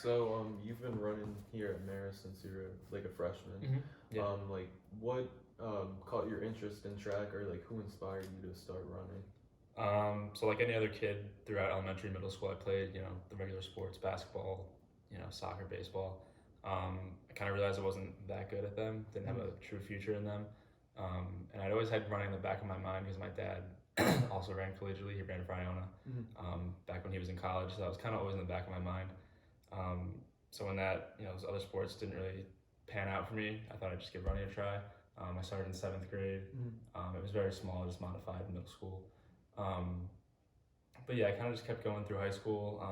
You've been running here at Marist since you were like a freshman. Mm-hmm. Yeah. Like what caught your interest in track, or like who inspired you to start running? So like any other kid throughout elementary, middle school, I played, the regular sports, basketball, soccer, baseball. I kind of realized I wasn't that good at them, didn't have a true future in them. And I'd always had running in the back of my mind because my dad also ran collegiately. He ran for Iona back when he was in college, so that was kind of always in the back of my mind. So when those other sports didn't really pan out for me, I thought I'd just give running a try. I started in seventh grade. It was very small, just modified in middle school. But yeah, I kind of just kept going through high school.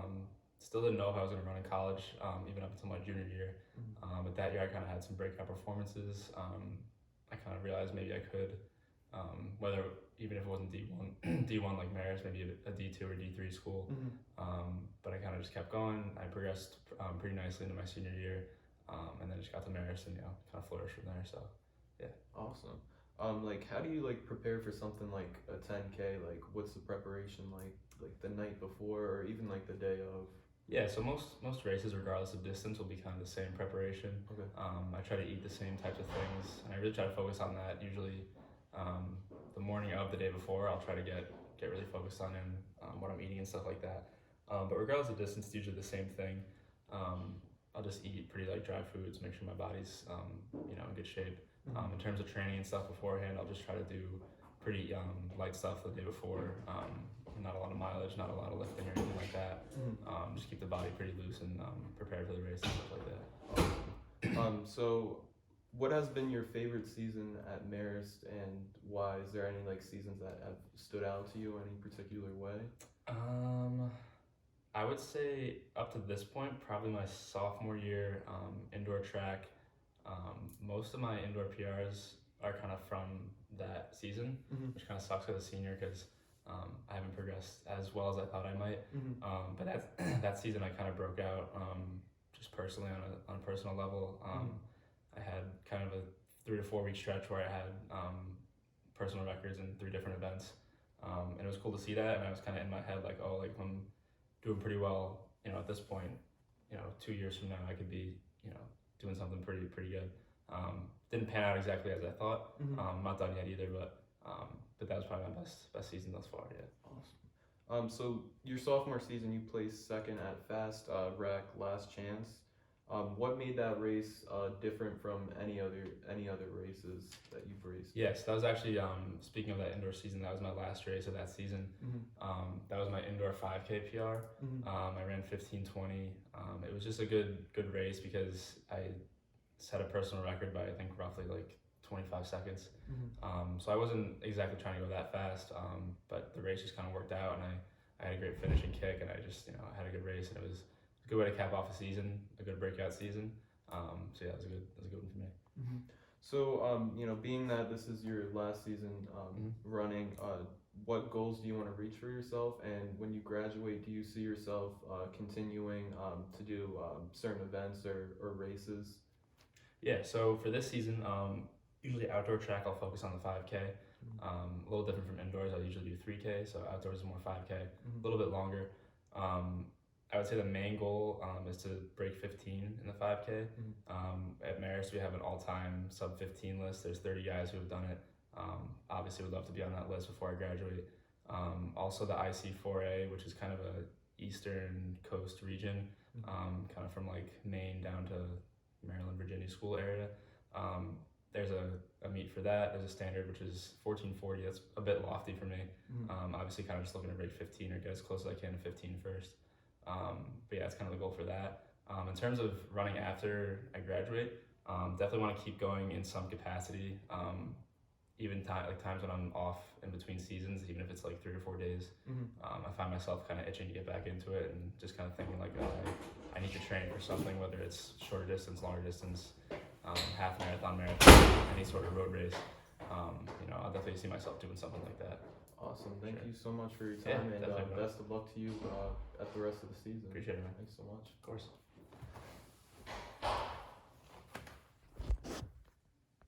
Still didn't know if I was going to run in college, even up until my junior year. But that year I kind of had some breakout performances. I kind of realized maybe I could, whether even if it wasn't D1, D1 like Marist, maybe a D2 or D3 school. But I kind of just kept going. I progressed pretty nicely into my senior year, and then just got to Marist and kind of flourished from there. So yeah. Awesome. Like how do you like prepare for something like a 10K? Like what's the preparation like the night before or even like the day of? Yeah, so most races, regardless of distance, will be kind of the same preparation. Okay. I try to eat the same types of things, and I really try to focus on that. Usually, the morning of the day before, I'll try to get really focused on what I'm eating and stuff like that. But regardless of distance, it's usually the same thing. I'll just eat pretty light dry foods, make sure my body's in good shape. In terms of training and stuff beforehand, I'll just try to do pretty light stuff the day before. Not a lot of mileage, not a lot of lifting or anything like that. Just keep the body pretty loose and prepared for the race and stuff like that. So what has been your favorite season at Marist, and why? Is there any like seasons that have stood out to you any particular way? I would say up to this point, probably my sophomore year, indoor track. Most of my indoor PRs are kind of from that season, which kind of sucks as a senior because I haven't progressed as well as I thought I might. But that season I kind of broke out just personally on a personal level. I had kind of a 3 to 4 week stretch where I had personal records in 3 different events, and it was cool to see that. And I was kind of in my head like, oh, like I'm doing pretty well. At this point, 2 years from now I could be doing something pretty good. Didn't pan out exactly as I thought. I'm not done yet either, but that was probably my best season thus far. Yeah. Awesome. So your sophomore season, you placed second at Fast Rec Last Chance. What made that race different from any other races that you've raced? Yes, that was actually speaking of that indoor season. That was my last race of that season. That was my indoor 5K PR. I ran 15:20. It was just a good race because I set a personal record by I think roughly like 25 seconds. So I wasn't exactly trying to go that fast, but the race just kind of worked out, and I had a great finishing kick, and I just I had a good race, and it was a good way to cap off a season, a good breakout season. So yeah, it was a good one for me. So being that this is your last season running, what goals do you want to reach for yourself? And when you graduate, do you see yourself continuing to do certain events or races? Yeah, so for this season, usually outdoor track I'll focus on the 5K. A little different from indoors. I usually do 3K, so outdoors is more 5K, a little bit longer. I would say the main goal is to break 15 in the 5K. At Marist, we have an all-time sub 15 list. There's 30 guys who have done it. Obviously, would love to be on that list before I graduate. Also, the IC4A, which is kind of a eastern coast region, kind of from like Maine down to Maryland, Virginia school area. There's a meet for that. There's a standard, which is 1440. That's a bit lofty for me. Obviously, kind of just looking to break 15 or get as close as I can to 15 first. But yeah, that's kind of the goal for that. In terms of running after I graduate, definitely want to keep going in some capacity. Even times when I'm off in between seasons, even if it's like 3 or 4 days, I find myself kind of itching to get back into it and just kind of thinking like, I need to train for something, whether it's shorter distance, longer distance, half marathon, any sort of road race. I'll definitely see myself doing something like that. Awesome. Thank you so much for your time, and best of luck to you at the rest of the season. Appreciate it, man. Thanks so much. Of course.